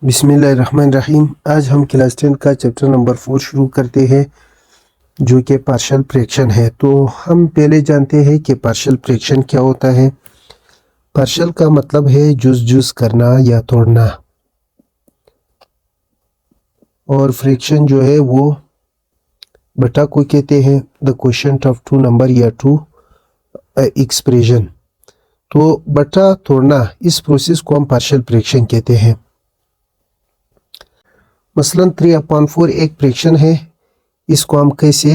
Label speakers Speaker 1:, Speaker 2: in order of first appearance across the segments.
Speaker 1: बिस्मिल्लाहिर्रहमानिर्रहीम। आज हम क्लास 10 का चैप्टर नंबर 4 शुरू करते हैं जो कि पार्शियल फ्रैक्शन है। तो हम पहले जानते हैं कि पार्शियल फ्रैक्शन क्या होता है। पार्शियल का मतलब है जुज़ करना या तोड़ना, और फ्रैक्शन जो है वो बटा को कहते हैं, the quotient of two number या टू एक्सप्रेशन। तो बटा तोड़ना, इस प्रोसेस को हम पार्शियल फ्रैक्शन कहते हैं। मसलन 3/4 एक फ्रैक्शन है, इसको हम कैसे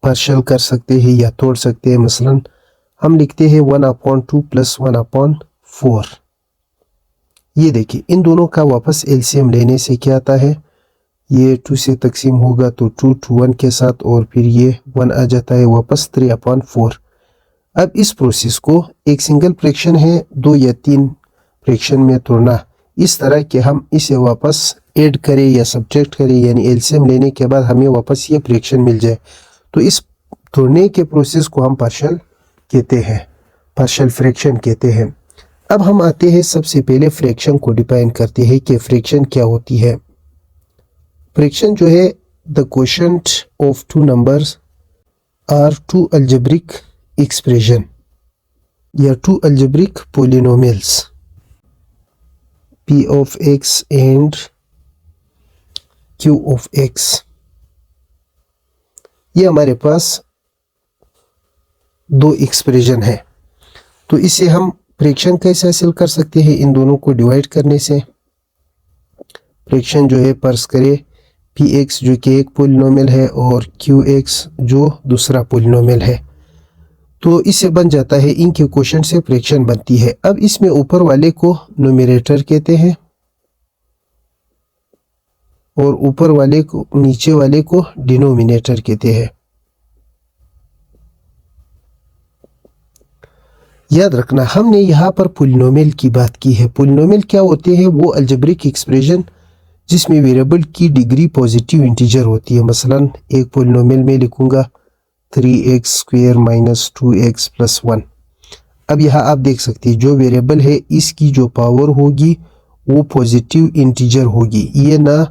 Speaker 1: पार्शियल कर सकते हैं या तोड़ सकते हैं। मसलन हम लिखते हैं 1/2 + 1/4। ये देखिए, इन दोनों का वापस एलसीएम लेने से क्या आता है, ये 2 से तकसीम होगा तो 2 to 1 के साथ, और फिर ये 1 आ जाता है वापस 3/4। अब इस प्रोसेस को एक सिंगल फ्रैक्शन है 2 या 3 फ्रैक्शन में तोड़ना, इस तरह के हम इसे वापस ऐड करें या सब्ट्रैक्ट करें, यानी एलसीएम लेने के बाद हमें वापस ये फ्रैक्शन मिल जाए, तो इस तोड़ने के प्रोसेस को हम पार्शियल कहते हैं, पार्शियल फ्रैक्शन कहते हैं। अब हम आते हैं, सबसे पहले फ्रैक्शन को डिफाइन करते हैं कि फ्रैक्शन क्या होती है। फ्रैक्शन जो है the quotient of two numbers or two algebraic expression या two algebraic polynomials p of x and q of x। ये हमारे पास दो एक्सप्रेशन है, तो इसे हम फ्रैक्शन कैसे हासिल कर सकते हैं, इन दोनों को डिवाइड करने से। फ्रैक्शन जो है फर्ज करें px जो कि एक पॉलिनोमियल है और qx जो दूसरा पॉलिनोमियल है, तो इससे बन जाता है, इनके क्वोशिएंट से फ्रैक्शन बनती है। अब इसमें ऊपर वाले को न्यूमरेटर कहते हैं और ऊपर वाले को, नीचे वाले को डिनोमिनेटर कहते हैं। याद रखना, हमने यहाँ पर पॉलिनोमियल की बात की है। पॉलिनोमियल क्या होते हैं, वो अलजेब्रिक एक्सप्रेशन जिसमें वेरिएबल की डिग्री पॉजिटिव इंटीजर होती है। मसलन एक पॉलिनोमियल में लिखूंगा 3x² - 2x + 1। अब यहाँ आप देख सकते हैं, जो वेरिएबल है इसकी जो पावर होगी वो पॉजिटिव इंटीजर होगी। ये ना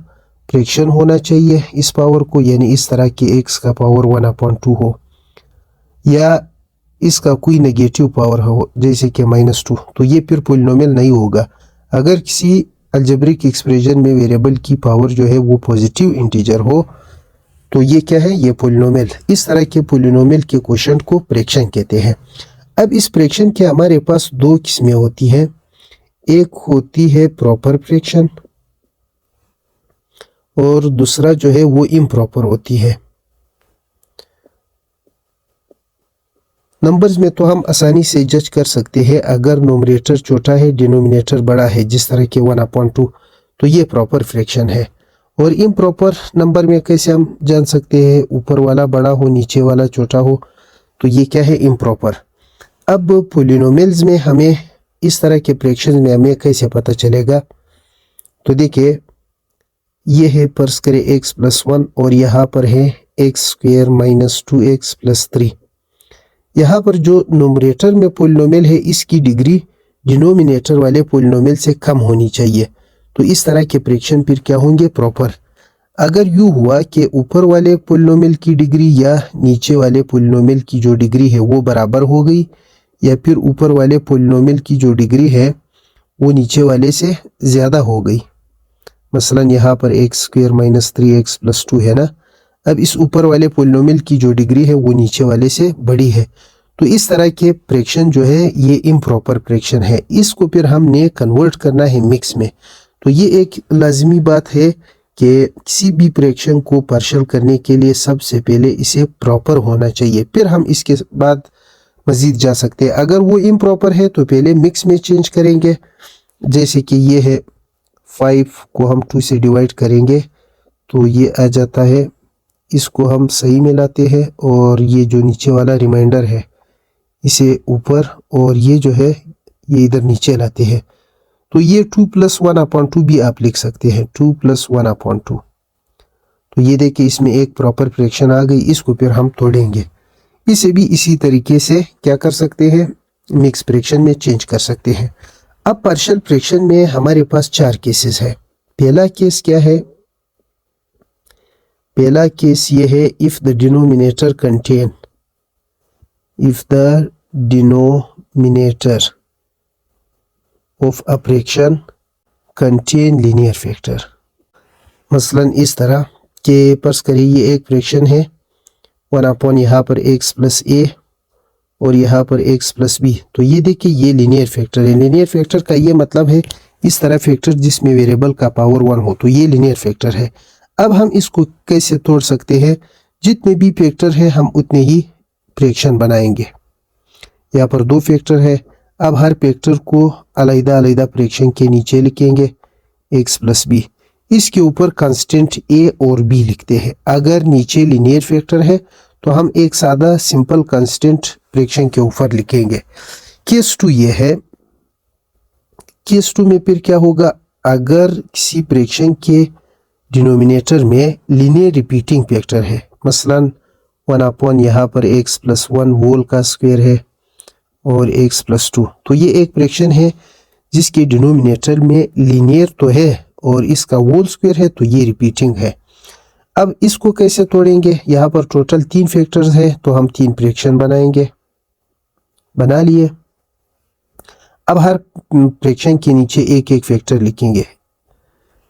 Speaker 1: फ्रैक्शन होना चाहिए इस पावर को, यानी इस तरह के x का पावर 1/2 हो, या इसका कोई नेगेटिव पावर हो जैसे कि -2, तो ये फिर पॉलिनोमियल नहीं होगा। अगर किसी अलजेब्रिक एक्सप्रेशन में वेरिएबल की पावर जो है वो पॉजिटिव इंटीजर हो तो ये क्या है, ये पॉलिनोमियल। इस तरह के पॉलिनोमियल के क्वोशिएंट को फ्रैक्शन कहते हैं। अब इस फ्रैक्शन के हमारे पास दो किस्में होती हैं, एक होती है प्रॉपर फ्रैक्शन और दूसरा जो है वो इम्प्रॉपर होती है। नंबर्स में तो हम आसानी से जज कर सकते हैं, अगर नोमरेटर छोटा है डिनोमिनेटर बड़ा है, जिस तरह के 1/2, तो ये प्रॉपर फ्रैक्शन है। और इम्प्रॉपर नंबर में कैसे हम जान सकते हैं, ऊपर वाला बड़ा हो नीचे वाला छोटा हो, तो ये क्या है, इम्प्रॉपर। अब पॉलिनोमियल्स में हमें इस तरह के फ्रैक्शन में हमें कैसे पता चलेगा, तो देखिए ये है फर्ज करें x + 1 और यहाँ पर है x² - 2x + 3। यहाँ पर जो नोमरेटर में पॉलिनोमियल है इसकी डिग्री डिनोमिनेटर वाले पॉलिनोमियल से कम होनी चाहिए, तो इस तरह के फ्रैक्शन फिर क्या होंगे, प्रॉपर। अगर यूँ हुआ कि ऊपर वाले पॉलिनोमियल की डिग्री या नीचे वाले पॉलिनोमियल की जो डिग्री है वो बराबर हो गई, या फिर ऊपर वाले पॉलिनोमियल की जो डिग्री है वो नीचे वाले से ज़्यादा हो गई, मसलन यहाँ पर x² - 3x + 2 है ना। अब इस ऊपर वाले पॉलिनोमियल की जो डिग्री है वो नीचे वाले से बड़ी है, तो इस तरह के फ्रैक्शन जो है ये इम्प्रॉपर फ्रैक्शन है। इसको फिर हमने कन्वर्ट करना है मिक्स में। तो ये एक लाजमी बात है कि किसी भी फ्रैक्शन को पार्शियल करने के लिए सबसे पहले इसे प्रॉपर होना चाहिए, फिर हम इसके बाद मज़ीद जा सकते हैं। अगर वो इम्प्रॉपर है तो पहले मिक्स में चेंज करेंगे, जैसे कि ये है 5 को हम 2 से डिवाइड करेंगे तो ये आ जाता है, इसको हम सही में लाते हैं और ये जो नीचे वाला रिमाइंडर है इसे ऊपर, और ये जो है ये इधर नीचे लाते हैं, तो ये 2 + 1/2 भी आप लिख सकते हैं, 2 + 1/2। तो ये देखिए इसमें एक प्रॉपर फ्रैक्शन आ गई, इसको फिर हम तोड़ेंगे। इसे भी इसी तरीके से क्या कर सकते हैं, मिक्स फ्रैक्शन में चेंज कर सकते हैं। अब पार्शियल फ्रैक्शन में हमारे पास 4 केसेस है। पहला केस क्या है? पहला केस ये है if the denominator contain, if the denominator of a fraction contain linear factor. मसलन इस तरह के पर्स करिए ये एक फ्रैक्शन है 1 यहाँ पर x प्लस a और यहाँ पर x प्लस b। तो ये देखिए ये लीनियर फैक्टर है। लीनियर फैक्टर का ये मतलब है इस तरह फैक्टर जिसमें वेरिएबल का पावर 1 हो, तो ये लीनियर फैक्टर है। अब हम इसको कैसे तोड़ सकते हैं? जितने भी फैक्टर है हम उतने ही फ्रैक्शन बनाएंगे। यहाँ पर 2 फैक्टर है, अब हर फैक्टर को अलग-अलग फ्रैक्शन के नीचे लिखेंगे x प्लस b। इसके ऊपर कांस्टेंट a और b लिखते हैं। अगर नीचे लीनियर फैक्टर है तो हम एक सादा सिंपल कांस्टेंट फ्रैक्शन के ऊपर लिखेंगे। केस 2 ये है। केस 2 में फिर क्या होगा? अगर किसी फ्रैक्शन के डिनोमिनेटर में लीनियर रिपीटिंग फैक्टर है, मसलन 1 यहाँ पर x प्लस 1 होल का स्क्वायर है और x प्लस 2, तो ये एक फ्रैक्शन है जिसके डिनोमिनेटर में लीनियर तो है और इसका होल स्क्वायर है, तो ये रिपीटिंग है। अब इसको कैसे तोड़ेंगे? यहाँ पर टोटल 3 फैक्टर्स है तो हम 3 फ्रैक्शन बनाएंगे। बना लिए। अब हर फ्रैक्शन के नीचे एक एक फैक्टर लिखेंगे।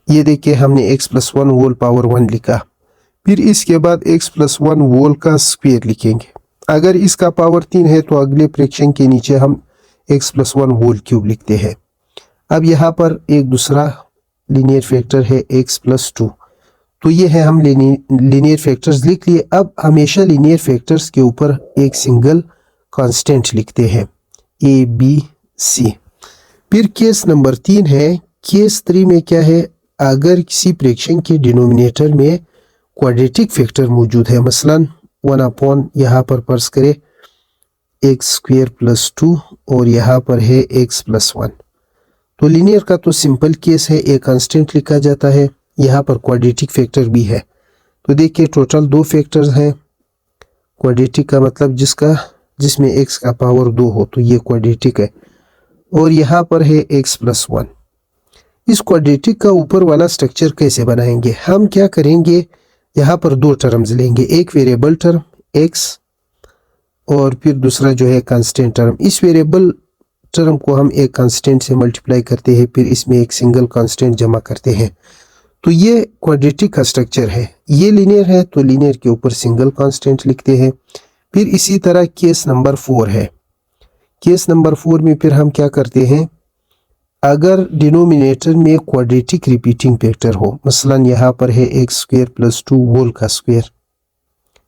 Speaker 1: ये देखिए हमने x प्लस 1 होल पावर 1 लिखा, फिर इसके बाद x प्लस 1 होल का स्क्वायर लिखेंगे। अगर इसका पावर 3 है तो अगले फ्रैक्शन के नीचे हम x प्लस 1 होल क्यूब लिखते हैं। अब यहाँ पर एक दूसरा लीनियर फैक्टर है x प्लस 2, तो ये है हम लीनियर फैक्टर्स लिख लिए। अब हमेशा लीनियर फैक्टर्स के ऊपर एक सिंगल कांस्टेंट लिखते हैं a b c। फिर केस नंबर 3 है। केस 3 में क्या है? अगर किसी फ्रैक्शन के डिनोमिनेटर में क्वाड्रेटिक फैक्टर मौजूद है, मसलन 1 यहाँ पर पर्स करें x स्क्वायर प्लस 2 और यहाँ पर है x प्लस 1, तो लीनियर का तो सिंपल केस है, एक कांस्टेंट लिखा जाता है। यहाँ पर क्वाड्रेटिक फैक्टर भी है, तो देखिए टोटल 2 फैक्टर्स हैं। क्वाड्रेटिक का मतलब जिसमें x का पावर 2 हो, तो ये क्वाड्रेटिक है। और यहाँ पर है x प्लस 1। इस क्वाड्रेटिक का ऊपर वाला स्ट्रक्चर कैसे बनाएंगे? हम क्या करेंगे, यहाँ पर 2 टर्म्स लेंगे, एक वेरिएबल टर्म x और फिर दूसरा जो है कांस्टेंट टर्म। इस वेरिएबल टर्म को हम एक कांस्टेंट से मल्टीप्लाई करते हैं, फिर इसमें एक सिंगल कांस्टेंट जमा करते हैं, तो ये क्वाड्रेटिक का स्ट्रक्चर है। ये लीनियर है तो लीनियर के ऊपर सिंगल कांस्टेंट लिखते हैं। फिर इसी तरह केस नंबर 4 है। केस नंबर 4 में फिर हम क्या करते हैं? अगर डिनोमिनेटर में क्वाड्रेटिक रिपीटिंग फैक्टर हो, मसलन यहाँ पर है x स्क्वायर प्लस 2 होल का स्क्वायर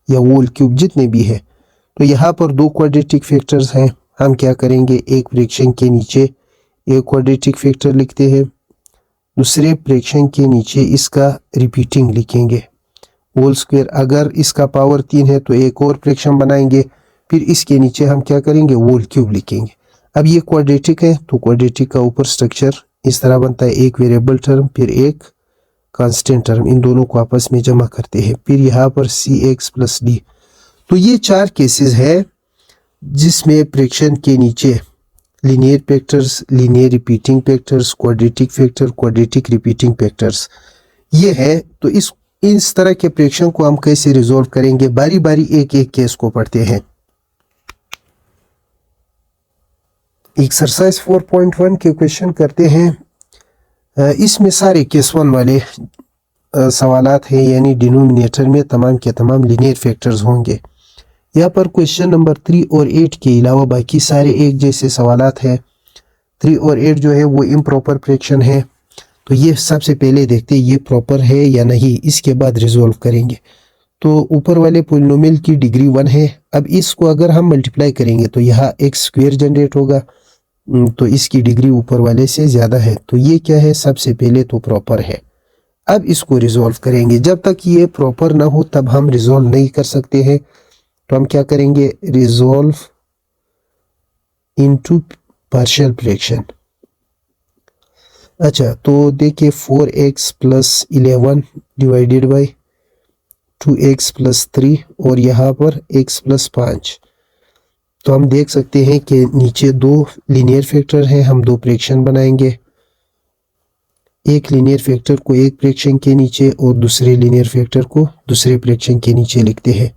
Speaker 1: या होल क्यूब जितने भी है, तो यहाँ पर 2 क्वाड्रेटिक फैक्टर्स हैं। हम क्या करेंगे? एक फ्रैक्शन के नीचे एक क्वाड्रेटिक फैक्टर लिखते हैं, दूसरे फ्रैक्शन के नीचे इसका रिपीटिंग लिखेंगे होल स्क्वायर। अगर इसका पावर 3 है तो एक और फ्रैक्शन बनाएंगे, फिर इसके नीचे हम क्या करेंगे? होल क्यूब लिखेंगे। अब ये क्वाड्रेटिक है तो क्वाड्रेटिक का ऊपर स्ट्रक्चर इस तरह बनता है, एक वेरिएबल टर्म फिर एक कांस्टेंट टर्म, इन दोनों को आपस में जमा करते हैं, फिर यहाँ पर cx प्लस d। तो ये 4 केसेस है जिसमें फ्रैक्शन के नीचे linear factors, linear repeating factors, quadratic factor, quadratic repeating factors ये है। तो इस तरह के फ्रैक्शन को हम कैसे रिजॉल्व करेंगे? बारी बारी एक एक केस को पढ़ते हैं। एक्सरसाइज 4.1 के क्वेश्चन करते हैं। इसमें सारे केस 1 वाले सवालात हैं, यानी डिनोमिनेटर में तमाम के तमाम लीनियर फैक्टर्स होंगे। यहाँ पर क्वेश्चन नंबर 3 और 8 के अलावा बाकी सारे एक जैसे सवालात हैं। 3 और 8 जो है वो इम्प्रॉपर फ्रैक्शन है, तो ये सबसे पहले देखते हैं ये प्रॉपर है या नहीं, इसके बाद रिजॉल्व करेंगे। तो ऊपर वाले पॉलिनोमियल की डिग्री 1 है। अब इसको अगर हम मल्टीप्लाई करेंगे तो यहाँ x स्क्वायर जनरेट होगा, तो इसकी डिग्री ऊपर वाले से ज़्यादा है, तो ये क्या है? सबसे पहले तो प्रॉपर है। अब इसको रिजॉल्व करेंगे। जब तक ये प्रॉपर ना हो तब हम रिजॉल्व नहीं कर सकते हैं, तो हम क्या करेंगे? Resolve into partial fraction. अच्छा, तो देखिए 4x plus 11 divided by 2x plus 3 और यहाँ पर x प्लस 5। तो हम देख सकते हैं कि नीचे 2 लीनियर फैक्टर हैं, हम 2 फ्रैक्शन बनाएंगे। एक लीनियर फैक्टर को एक फ्रैक्शन के नीचे और दूसरे लीनियर फैक्टर को दूसरे फ्रैक्शन के नीचे लिखते हैं।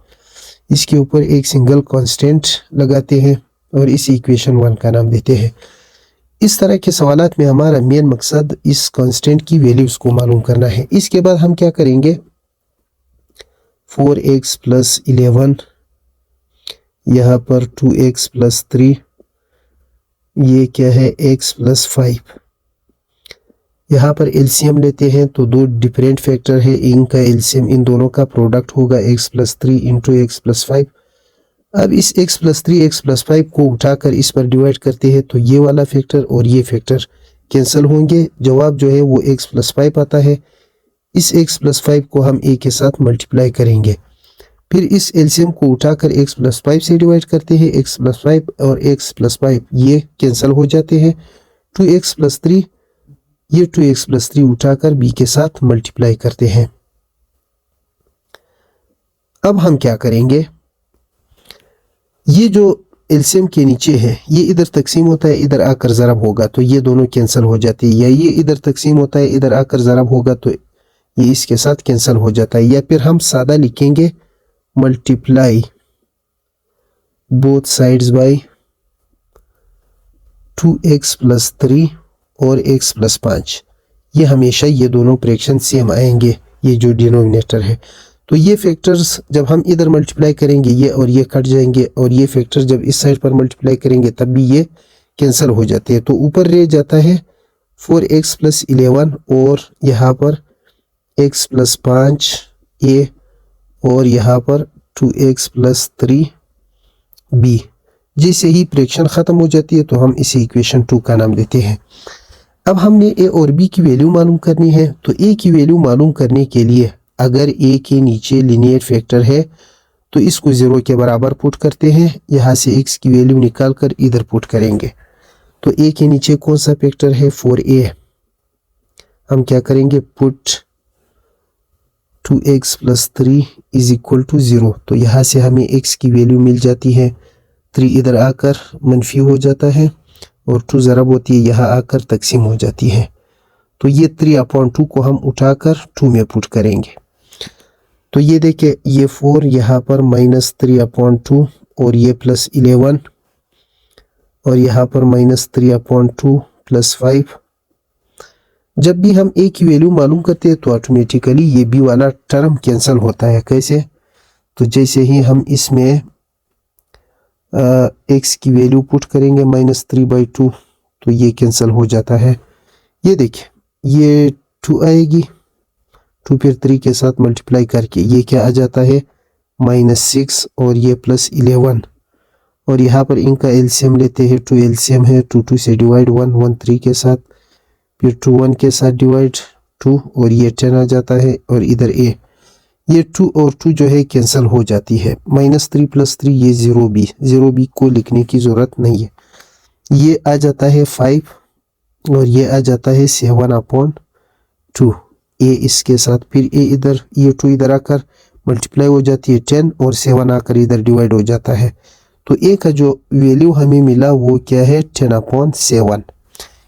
Speaker 1: इसके ऊपर एक सिंगल कांस्टेंट लगाते हैं और इस इक्वेशन 1 का नाम देते हैं। इस तरह के सवालात में हमारा मेन मकसद इस कांस्टेंट की वैल्यूज को मालूम करना है। इसके बाद हम क्या करेंगे, 4x प्लस 11, यहाँ पर 2x प्लस 3, ये क्या है x प्लस 5। यहाँ पर एलसीएम लेते हैं तो दो डिफरेंट फैक्टर है, इनका एलसीएम इन दोनों का प्रोडक्ट होगा x plus 3 into x plus 5। अब इस x प्लस 3 एक्स प्लस 5 को उठाकर इस पर डिवाइड करते हैं तो ये वाला फैक्टर और ये फैक्टर कैंसिल होंगे। जवाब जो है वो x प्लस 5 आता है। इस x प्लस 5 को हम a के साथ मल्टीप्लाई करेंगे, फिर इस एलसीएम को उठाकर x प्लस 5 से डिवाइड करते हैं। x प्लस 5 और x प्लस 5 ये कैंसिल हो जाते हैं। 2x प्लस 3, ये 2x प्लस 3 उठाकर b के साथ मल्टीप्लाई करते हैं। अब हम क्या करेंगे, ये जो एलसीएम के नीचे है ये इधर तकसीम होता है, इधर आकर ज़रब होगा तो ये दोनों कैंसिल हो जाते हैं, या ये इधर तकसीम होता है, इधर आकर ज़रब होगा तो ये इसके साथ कैंसिल हो जाता है। या फिर हम सादा लिखेंगे, multiply both sides by 2x plus 3 और x प्लस 5। ये हमेशा ये दोनों फ्रैक्शन सेम आएंगे, ये जो डिनोमिनेटर है। तो ये फैक्टर्स जब हम इधर मल्टीप्लाई करेंगे ये और ये कट जाएंगे, और ये फैक्टर जब इस साइड पर मल्टीप्लाई करेंगे तब भी ये कैंसिल हो जाते हैं। तो ऊपर रह जाता है 4x प्लस 11 और यहाँ पर x प्लस 5 a और यहाँ पर 2x प्लस 3 b। जैसे ही फ्रैक्शन ख़त्म हो जाती है तो हम इसे इक्वेशन 2 का नाम देते हैं। अब हमने a और b की वैल्यू मालूम करनी है। तो a की वैल्यू मालूम करने के लिए अगर a के नीचे लीनियर फैक्टर है तो इसको 0 के बराबर पुट करते हैं, यहाँ से x की वैल्यू निकाल कर इधर पुट करेंगे। तो a के नीचे कौन सा फैक्टर है, 4a। हम क्या करेंगे, put 2x plus 3 is equal to 0। तो यहाँ से हमें x की वैल्यू मिल जाती है, 3 इधर आकर मनफी हो जाता है और 2 ज़रब होती है यहाँ आकर तकसीम हो जाती है। तो ये 3/2 को हम उठाकर 2 में पुट करेंगे। तो ये देखिए, ये 4 यहाँ पर माइनस 3/2 और ये प्लस 11 और यहाँ पर माइनस 3/2 प्लस 5। जब भी हम a की वैल्यू मालूम करते हैं तो ऑटोमेटिकली ये b वाला टर्म कैंसिल होता है। कैसे, तो जैसे ही हम इसमें x की वैल्यू पुट करेंगे -3/2 तो ये कैंसिल हो जाता है। ये देखिए, ये 2 आएगी, 2 फिर 3 के साथ मल्टीप्लाई करके ये क्या आ जाता है, -6 और ये प्लस 11। और यहाँ पर इनका एलसीएम लेते हैं, 2 एलसीएम है, 2 से डिवाइड 1 3 के साथ, फिर 2 1 के साथ डिवाइड 2 और ये 10 आ जाता है। और इधर a, ये 2 और 2 जो है कैंसिल हो जाती है। -3 प्लस 3 ये 0b को लिखने की ज़रूरत नहीं है। ये आ जाता है 5 और ये आ जाता है 7/2 a इसके साथ, फिर a इधर, ये 2 इधर आकर मल्टीप्लाई हो जाती है 10 और 7 आकर इधर डिवाइड हो जाता है। तो a का जो वैल्यू हमें मिला वो क्या है, 10/7।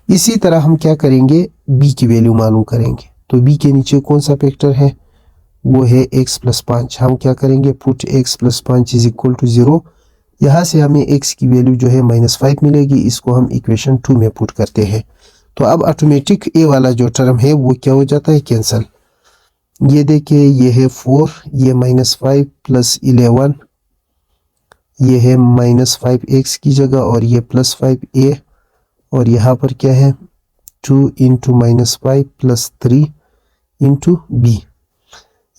Speaker 1: इसी तरह हम क्या करेंगे, b की वैल्यू मालूम करेंगे। तो b के नीचे कौन सा फैक्टर है, वो है x प्लस 5। हम क्या करेंगे, put x plus 5 is equal to 0। यहाँ से हमें x की वैल्यू जो है -5 मिलेगी, इसको हम इक्वेशन 2 में पुट करते हैं। तो अब ऑटोमेटिक a वाला जो टर्म है वो क्या हो जाता है, कैंसिल। ये देखिए, ये है 4, ये -5 प्लस 11, ये है -5x की जगह और ये प्लस 5a, और यहाँ पर क्या है 2 इंटू -5 प्लस 3 इंटू b।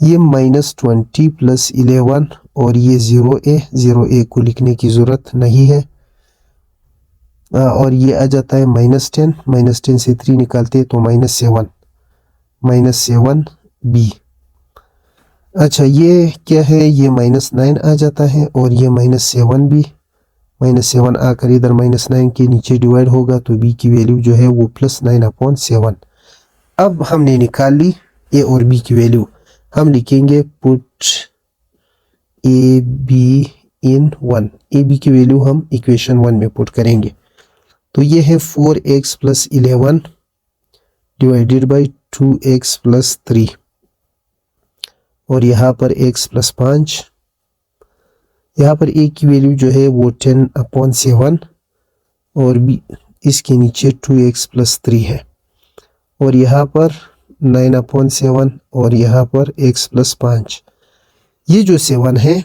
Speaker 1: ये -20 प्लस 11 और ये 0a को लिखने की ज़रूरत नहीं है। और ये आ जाता है -10 से 3 निकालते हैं तो -7b। अच्छा, ये क्या है, ये -9 आ जाता है और ये -7b, -7 आकर इधर -9 के नीचे डिवाइड होगा तो b की वैल्यू जो है वो +9/7। अब हमने निकाल ली a और b की वैल्यू। हम लिखेंगे put A B in 1। A B की वैल्यू हम इक्वेशन 1 में पुट करेंगे। तो ये है 4x plus 11 divided by 2x plus 3 और यहाँ पर x प्लस 5। यहाँ पर a की वैल्यू जो है वो 10/7 और b इसके नीचे 2x प्लस 3 है और यहाँ पर 9/7 और यहाँ पर x प्लस 5। ये जो 7 है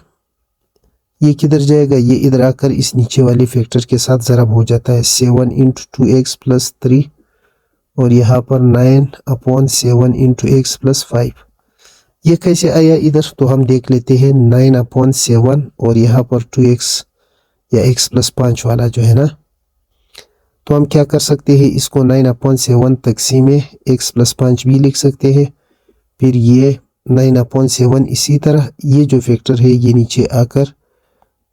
Speaker 1: ये किधर जाएगा, ये इधर आकर इस नीचे वाले फैक्टर के साथ ज़रब हो जाता है। 7 इंटू 2x प्लस 3 और यहाँ पर 9/7 इंटू x प्लस 5। ये कैसे आया इधर, तो हम देख लेते हैं। 9/7 और यहाँ पर 2x या x प्लस 5 वाला जो है ना, तो हम क्या कर सकते हैं, इसको 9/7 तकसीम में x प्लस 5 भी लिख सकते हैं। फिर ये 9/7 इसी तरह ये जो फैक्टर है ये नीचे आकर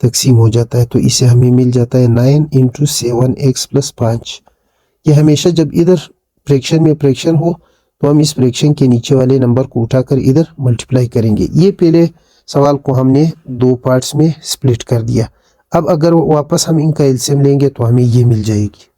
Speaker 1: तकसीम हो जाता है, तो इसे हमें मिल जाता है 9 इंटू 7x प्लस 5। ये हमेशा जब इधर फ्रैक्शन में फ्रैक्शन हो तो हम इस फ्रैक्शन के नीचे वाले नंबर को उठाकर इधर मल्टीप्लाई करेंगे। ये पहले सवाल को हमने दो पार्ट्स में स्प्लिट कर दिया। अब अगर वापस हम इनका एलसीएम लेंगे तो हमें ये मिल जाएगी।